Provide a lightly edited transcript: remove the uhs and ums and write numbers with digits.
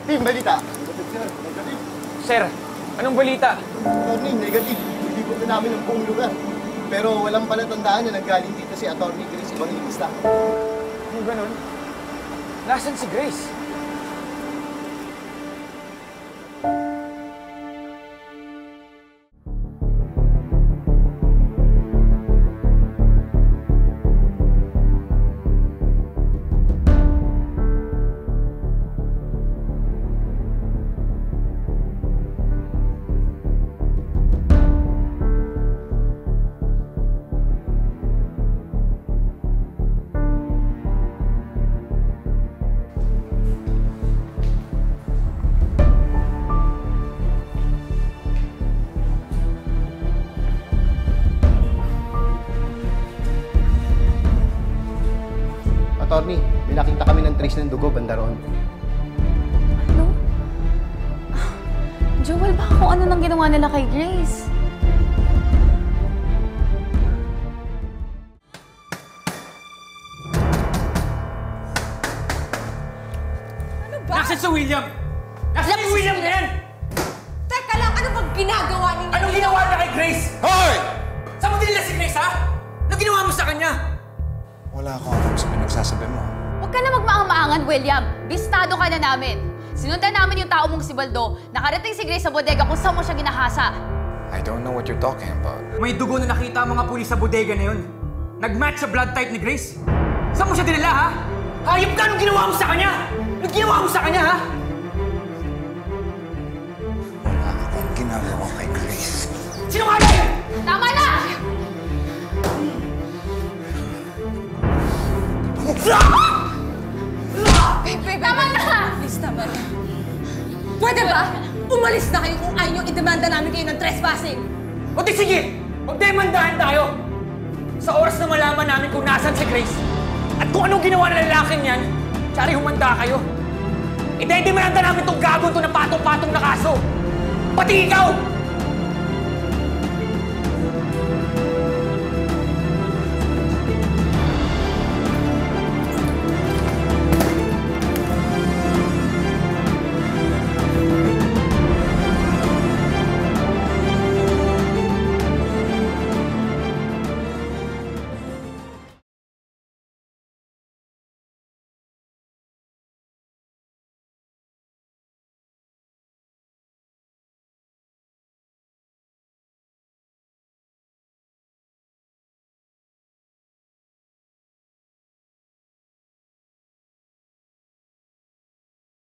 Team, balita. Sir, anong balita? Attorney, negative. Hindi po na namin ang buong lugar. Pero walang palatandaan na nanggaling dito si Attorney Grace Evangelista. Ano ganun? Nasaan si Grace? Attorney, may nakita kami ng trace ng dugo banda roon. Ano? Joel, baka kung ano nang ginawa nila kay Grace. Ano ba? Nasaan si William? Nasaan si William na yan? Teka lang, ano bang ginagawa ninyo? Anong ginawa niya kay Grace? Hoy! Saan mo dinila si Grace, ha? Anong ginawa mo sa kanya? Wala akong alam sa pinagsasabi mo. Huwag ka na magmaang-maangan, William. Bistado ka na namin. Sinundan namin yung tao mong si Baldo. Nakarating si Grace sa bodega kung saan mo siya ginahasa. I don't know what you're talking about. May dugo na nakita ang mga pulis sa bodega na yun. Nag-match sa blood type ni Grace. Saan mo siya dinala, ha? Hayop ka! Anong ginawa mo sa kanya? Anong ginawa mo sa kanya, ha? Wala akong ginagawa kay Grace. Sinungaling! Tama na! Tama na! Please, tama na. Pwede ba? Umalis na kayo kung ayaw nyo idemanda namin kayo ng trespassing. O di sige! Magdemandahan tayo! Sa oras na malaman namin kung nasan si Grace at kung anong ginawa ng lalaking yan, tsari humanda kayo. Idedemanda namin itong gagawin to na patong-patong na kaso. Pati ikaw!